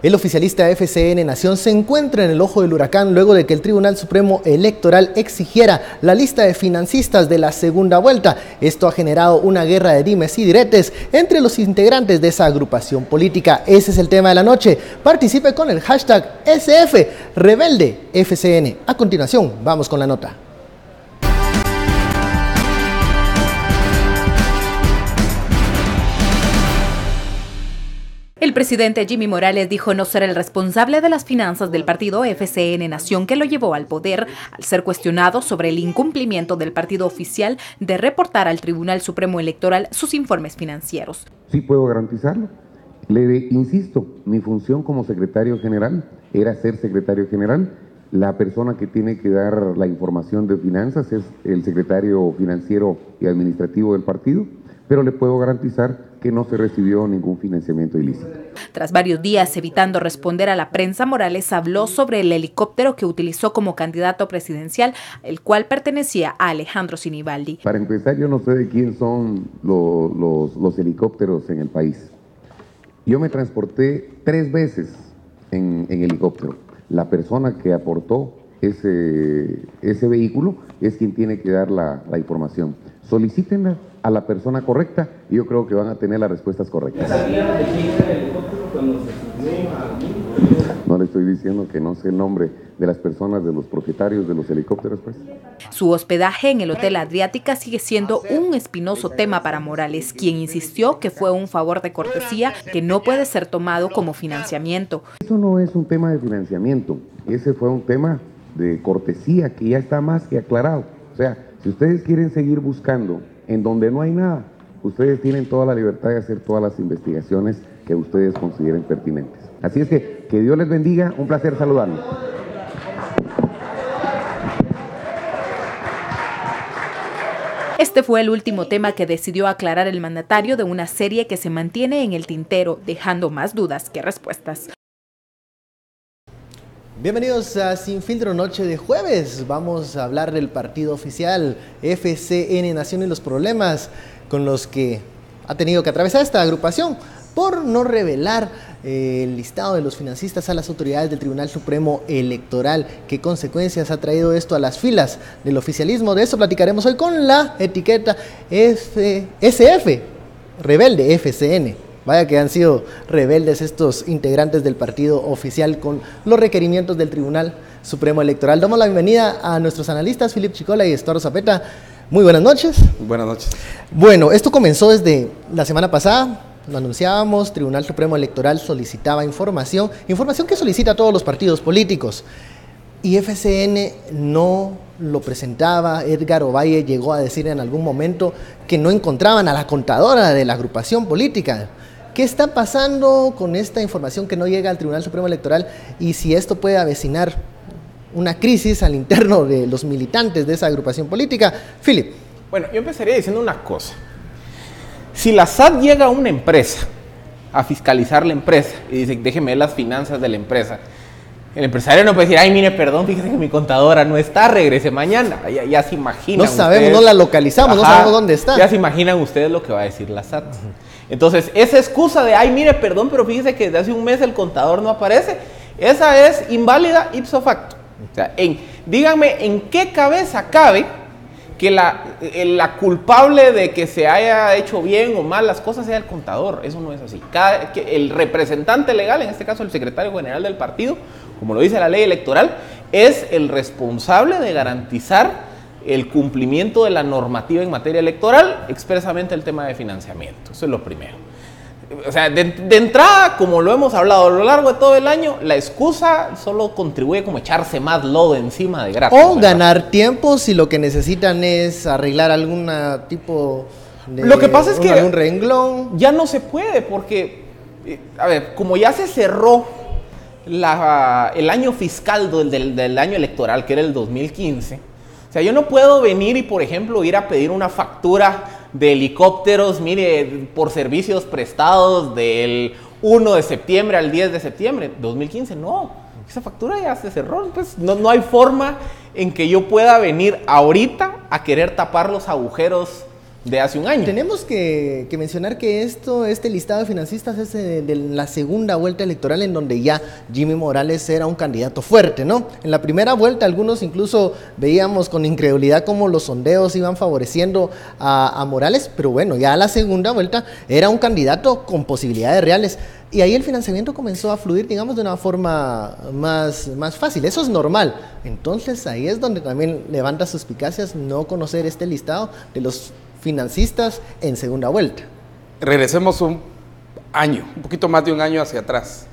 El oficialista FCN Nación se encuentra en el ojo del huracán luego de que el Tribunal Supremo Electoral exigiera la lista de financistas de la segunda vuelta. Esto ha generado una guerra de dimes y diretes entre los integrantes de esa agrupación política. Ese es el tema de la noche. Participe con el hashtag #RebeldeFCN. A continuación, vamos con la nota. El presidente Jimmy Morales dijo no ser el responsable de las finanzas del partido FCN Nación que lo llevó al poder, al ser cuestionado sobre el incumplimiento del partido oficial de reportar al Tribunal Supremo Electoral sus informes financieros. Sí puedo garantizarlo. Insisto, mi función como secretario general era ser secretario general. La persona que tiene que dar la información de finanzas es el secretario financiero y administrativo del partido, pero le puedo garantizar que no se recibió ningún financiamiento ilícito. Tras varios días evitando responder a la prensa, Morales habló sobre el helicóptero que utilizó como candidato presidencial, el cual pertenecía a Alejandro Sinibaldi. Para empezar, yo no sé de quién son los helicópteros en el país. Yo me transporté 3 veces en helicóptero. La persona que aportó ese vehículo es quien tiene que dar la información. Solicítenla a la persona correcta y yo creo que van a tener las respuestas correctas. ¿Ya sabían de quién era el helicóptero cuando se subió a mí? No le estoy diciendo que no sé el nombre de las personas, de los propietarios de los helicópteros, pues. Su hospedaje en el Hotel Adriática sigue siendo un espinoso tema para Morales, quien insistió que fue un favor de cortesía que no puede ser tomado como financiamiento. Eso no es un tema de financiamiento, ese fue un tema de cortesía que ya está más que aclarado. O sea, si ustedes quieren seguir buscando en donde no hay nada, ustedes tienen toda la libertad de hacer todas las investigaciones que ustedes consideren pertinentes. Así es que Dios les bendiga, un placer saludarlos. Este fue el último tema que decidió aclarar el mandatario de una serie que se mantiene en el tintero, dejando más dudas que respuestas. Bienvenidos a Sin Filtro, noche de jueves. Vamos a hablar del partido oficial FCN Nación y los problemas con los que ha tenido que atravesar esta agrupación por no revelar el listado de los financistas a las autoridades del Tribunal Supremo Electoral. ¿Qué consecuencias ha traído esto a las filas del oficialismo? De eso platicaremos hoy con la etiqueta SF, Rebelde FCN. Vaya que han sido rebeldes estos integrantes del partido oficial con los requerimientos del Tribunal Supremo Electoral. Damos la bienvenida a nuestros analistas, Philip Chicola y Estuardo Zapeta. Muy buenas noches. Buenas noches. Bueno, esto comenzó desde la semana pasada, lo anunciábamos, Tribunal Supremo Electoral solicitaba información que solicita a todos los partidos políticos. Y FCN no lo presentaba. Edgar Ovalle llegó a decir en algún momento que no encontraban a la contadora de la agrupación política. ¿Qué está pasando con esta información que no llega al Tribunal Supremo Electoral y si esto puede avecinar una crisis al interno de los militantes de esa agrupación política? Philip. Bueno, yo empezaría diciendo una cosa. Si la SAT llega a una empresa a fiscalizar la empresa y dice, déjeme ver las finanzas de la empresa, el empresario no puede decir, ay, mire, perdón, fíjese que mi contadora no está, regrese mañana. Ya se imaginan. No sabemos, ustedes, no la localizamos, no sabemos dónde está. Ya se imaginan ustedes lo que va a decir la SAT. Entonces, esa excusa de, ay, mire, perdón, pero fíjese que desde hace un mes el contador no aparece, esa es inválida ipso facto. O sea, díganme, ¿en qué cabeza cabe que la culpable de que se haya hecho bien o mal las cosas sea el contador? Eso no es así. El representante legal, en este caso el secretario general del partido, como lo dice la ley electoral, es el responsable de garantizar el cumplimiento de la normativa en materia electoral, expresamente el tema de financiamiento. Eso es lo primero. O sea, de entrada, como lo hemos hablado a lo largo de todo el año, la excusa solo contribuye como echarse más lodo encima de gratis. O ganar tiempo si lo que necesitan es arreglar algún tipo de... Lo que pasa es que algún renglón. Ya no se puede porque, a ver, como ya se cerró el año fiscal del año electoral, que era el 2015, o sea, yo no puedo venir y, por ejemplo, ir a pedir una factura de helicópteros, mire, por servicios prestados del 1 de septiembre al 10 de septiembre, 2015, no, esa factura ya se cerró, pues no hay forma en que yo pueda venir ahorita a querer tapar los agujeros de hace un año. Tenemos que mencionar que este listado de financistas es de la segunda vuelta electoral, en donde ya Jimmy Morales era un candidato fuerte, ¿no? En la primera vuelta algunos incluso veíamos con incredulidad cómo los sondeos iban favoreciendo a Morales, pero bueno, ya la segunda vuelta era un candidato con posibilidades reales. Y ahí el financiamiento comenzó a fluir, digamos, de una forma más fácil. Eso es normal. Entonces ahí es donde también levanta suspicacias no conocer este listado de los financistas en segunda vuelta. Regresemos un poquito más de un año hacia atrás.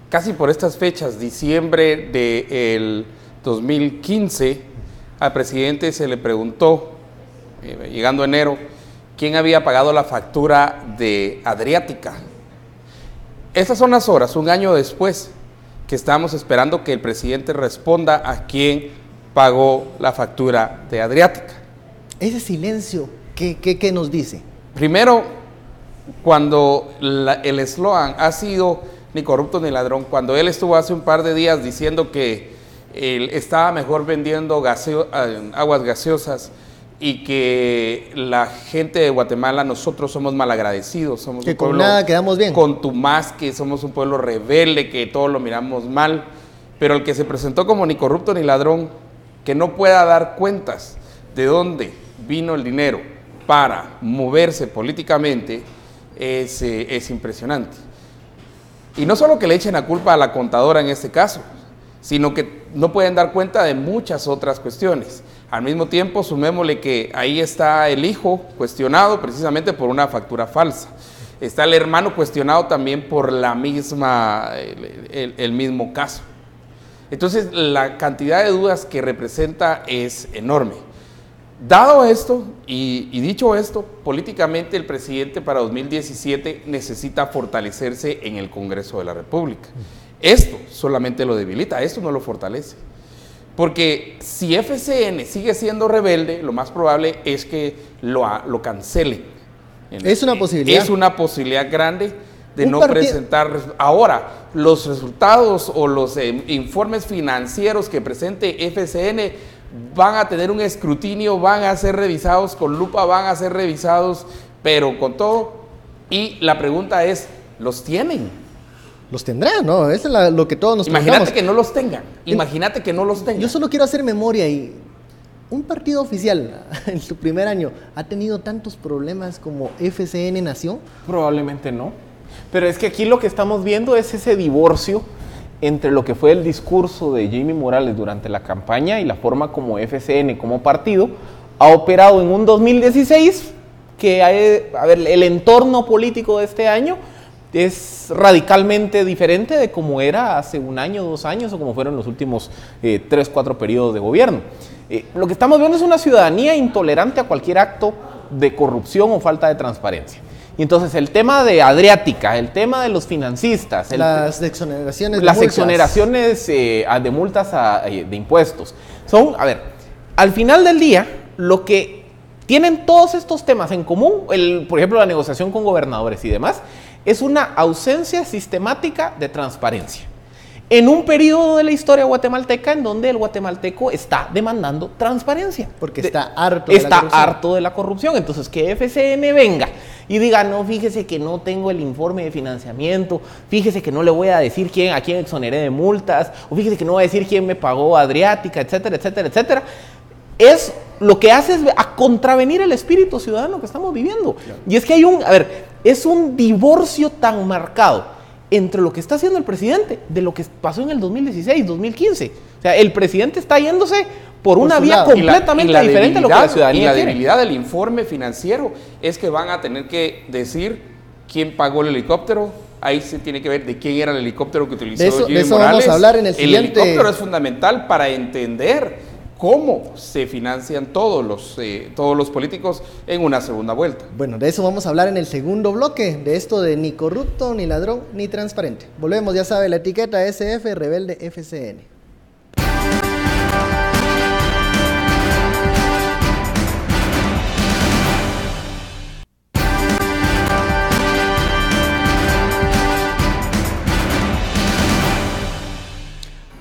Casi por estas fechas, diciembre del 2015, al presidente se le preguntó, llegando enero, quién había pagado la factura de Adriática. Esas son las horas, un año después, que estamos esperando que el presidente responda a quién pagó la factura de Adriática. Ese silencio, ¿qué nos dice? Primero, cuando el eslogan ha sido ni corrupto ni ladrón, cuando él estuvo hace un par de días diciendo que él estaba mejor vendiendo aguas gaseosas y que la gente de Guatemala, nosotros somos malagradecidos, somos que un pueblo con nada quedamos bien, contumaz, que somos un pueblo rebelde, que todo lo miramos mal, pero el que se presentó como ni corrupto ni ladrón, que no pueda dar cuentas de dónde vino el dinero para moverse políticamente, es impresionante. Y no solo que le echen la culpa a la contadora en este caso, sino que no pueden dar cuenta de muchas otras cuestiones. Al mismo tiempo, sumémosle que ahí está el hijo cuestionado precisamente por una factura falsa. Está el hermano cuestionado también por el mismo caso. Entonces, la cantidad de dudas que representa es enorme. Dado esto y dicho esto, políticamente el presidente para 2017 necesita fortalecerse en el Congreso de la República. Esto solamente lo debilita, esto no lo fortalece. Porque si FCN sigue siendo rebelde, lo más probable es que lo cancelen. Es una posibilidad. Es una posibilidad grande de no presentar. Ahora, los resultados o los informes financieros que presente FCN van a tener un escrutinio, van a ser revisados con lupa, van a ser revisados, pero con todo. Y la pregunta es, ¿los tienen? Los tendrán, ¿no? Eso es lo que todos nos preguntamos. Imagínate que no los tengan. Imagínate que no los tengan. Yo solo quiero hacer memoria y un partido oficial en su primer año ha tenido tantos problemas como FCN Nación. Probablemente no. Pero es que aquí lo que estamos viendo es ese divorcio entre lo que fue el discurso de Jimmy Morales durante la campaña y la forma como FCN como partido ha operado en un 2016 que, el entorno político de este año es radicalmente diferente de como era hace un año, 2 años o como fueron los últimos 3, 4 periodos de gobierno. Lo que estamos viendo es una ciudadanía intolerante a cualquier acto de corrupción o falta de transparencia. Y entonces el tema de Adriática, el tema de los financistas, las exoneraciones de multas de impuestos, son, al final del día, lo que tienen todos estos temas en común, por ejemplo, la negociación con gobernadores y demás, es una ausencia sistemática de transparencia. En un periodo de la historia guatemalteca en donde el guatemalteco está demandando transparencia. Porque está harto de la corrupción. Entonces, que FCN venga y diga, no, fíjese que no tengo el informe de financiamiento, fíjese que no le voy a decir a quién exoneré de multas, o fíjese que no voy a decir quién me pagó Adriática, etcétera, etcétera, etcétera. Es lo que hace es a contravenir el espíritu ciudadano que estamos viviendo. Claro. Y es que es un divorcio tan marcado entre lo que está haciendo el presidente de lo que pasó en el 2016, 2015. O sea, el presidente está yéndose por una vía completamente diferente a lo que la ciudadanía quiere. Y la debilidad del informe financiero es que van a tener que decir quién pagó el helicóptero. Ahí se tiene que ver de quién era el helicóptero que utilizó Jimmy Morales. De eso vamos a hablar en el siguiente. El helicóptero es fundamental para entender cómo se financian todos los políticos en una segunda vuelta. Bueno, de eso vamos a hablar en el segundo bloque, de esto de ni corrupto, ni ladrón, ni transparente. Volvemos, ya sabe, la etiqueta SF Rebelde FCN.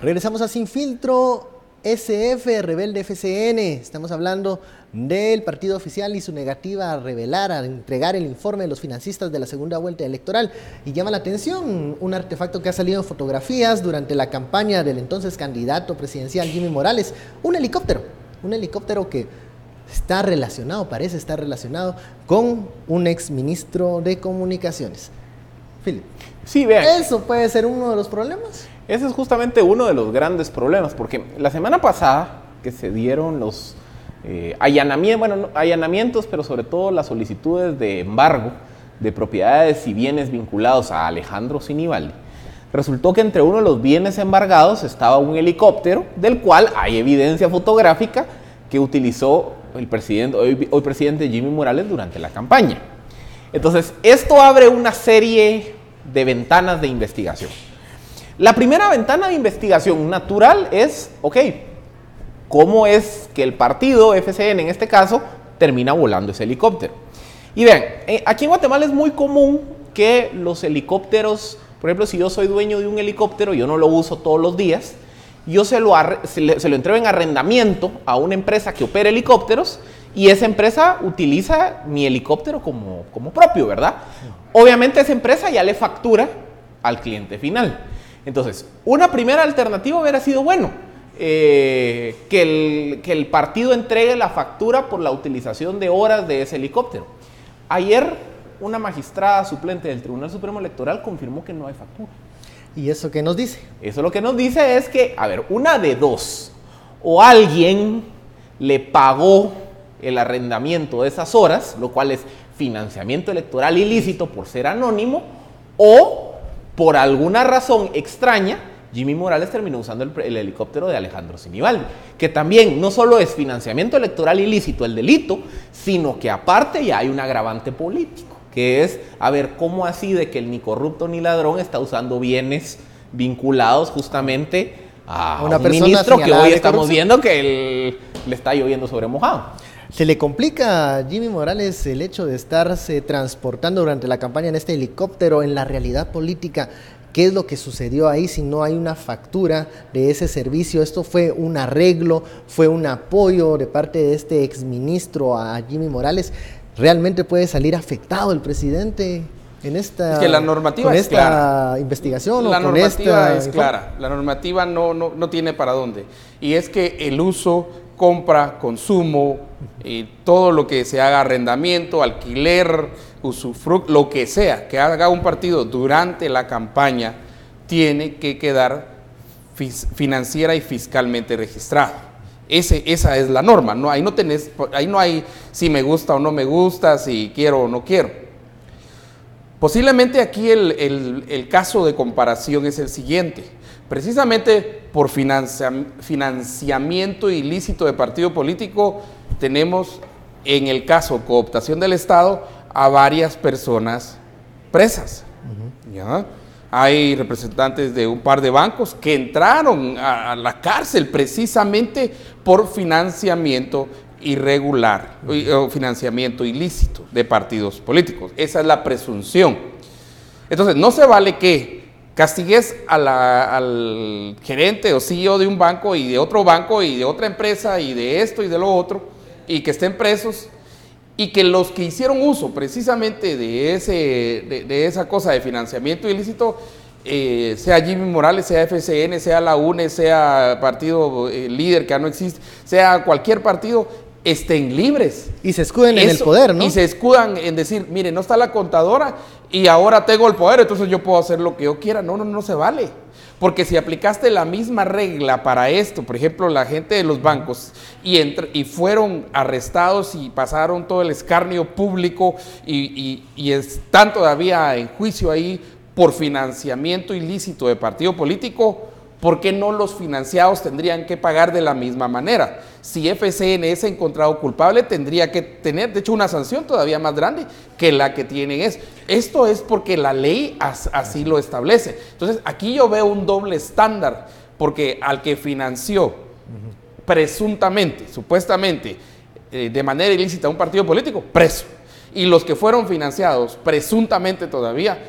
Regresamos a Sin Filtro. SF Rebelde FCN. Estamos hablando del partido oficial y su negativa a revelar, a entregar el informe de los financistas de la segunda vuelta electoral. Y llama la atención un artefacto que ha salido en fotografías durante la campaña del entonces candidato presidencial Jimmy Morales. Un helicóptero que está relacionado, parece estar relacionado con un exministro de Comunicaciones. Philip. Sí, vean. ¿Eso puede ser uno de los problemas? Ese es justamente uno de los grandes problemas, porque la semana pasada que se dieron los allanamientos, pero sobre todo las solicitudes de embargo de propiedades y bienes vinculados a Alejandro Sinibaldi, resultó que entre uno de los bienes embargados estaba un helicóptero, del cual hay evidencia fotográfica que utilizó el presidente, hoy presidente Jimmy Morales durante la campaña. Entonces, esto abre una serie de ventanas de investigación. La primera ventana de investigación natural es, ok, ¿cómo es que el partido FCN en este caso termina volando ese helicóptero? Y vean, aquí en Guatemala es muy común que los helicópteros, por ejemplo, si yo soy dueño de un helicóptero, yo no lo uso todos los días, yo se lo entrego en arrendamiento a una empresa que opera helicópteros y esa empresa utiliza mi helicóptero como propio, ¿verdad? Obviamente esa empresa ya le factura al cliente final. Entonces, una primera alternativa hubiera sido, bueno, que el partido entregue la factura por la utilización de horas de ese helicóptero. Ayer, una magistrada suplente del Tribunal Supremo Electoral confirmó que no hay factura. ¿Y eso qué nos dice? Eso lo que nos dice es que, a ver, una de dos, o alguien le pagó el arrendamiento de esas horas, lo cual es financiamiento electoral ilícito por ser anónimo, o por alguna razón extraña, Jimmy Morales terminó usando el helicóptero de Alejandro Sinibaldi, que también no solo es financiamiento electoral ilícito el delito, sino que aparte ya hay un agravante político, que es, a ver, ¿cómo así de que el ni corrupto ni ladrón está usando bienes vinculados justamente a un ministro que hoy estamos viendo que le está lloviendo sobre mojado? ¿Se le complica a Jimmy Morales el hecho de estarse transportando durante la campaña en este helicóptero en la realidad política? ¿Qué es lo que sucedió ahí si no hay una factura de ese servicio? ¿Esto fue un arreglo, fue un apoyo de parte de este exministro a Jimmy Morales? ¿Realmente puede salir afectado el presidente en esta, es que la normativa es clara. Investigación? La o normativa es clara, la normativa no tiene para dónde. Y es que el uso, compra, consumo, todo lo que se haga arrendamiento, alquiler, usufructo, lo que sea que haga un partido durante la campaña, tiene que quedar financiera y fiscalmente registrado. Esa es la norma, ¿no? Ahí no hay si me gusta o no me gusta, si quiero o no quiero. Posiblemente aquí el caso de comparación es el siguiente. Precisamente por financiamiento ilícito de partido político, tenemos en el caso cooptación del Estado a varias personas presas. ¿Ya? Hay representantes de un par de bancos que entraron a la cárcel precisamente por financiamiento irregular o financiamiento ilícito de partidos políticos. Esa es la presunción. Entonces, no se vale que castigues al gerente o CEO de un banco y de otro banco y de otra empresa y de esto y de lo otro y que estén presos y que los que hicieron uso precisamente de esa cosa de financiamiento ilícito, sea Jimmy Morales, sea FCN, sea la UNE, sea partido líder que ya no existe, sea cualquier partido, estén libres. Y se escuden en el poder, ¿no? Y se escudan en decir, mire, no está la contadora y ahora tengo el poder, entonces yo puedo hacer lo que yo quiera. No se vale. Porque si aplicaste la misma regla para esto, por ejemplo, la gente de los bancos, y fueron arrestados y pasaron todo el escarnio público y están todavía en juicio ahí por financiamiento ilícito de partido político, ¿por qué no los financiados tendrían que pagar de la misma manera? Si FCN es encontrado culpable, tendría que tener, de hecho, una sanción todavía más grande que la que tienen. Esto es porque la ley así lo establece. Entonces, aquí yo veo un doble estándar, porque al que financió presuntamente, supuestamente, de manera ilícita un partido político, preso. Y los que fueron financiados presuntamente todavía,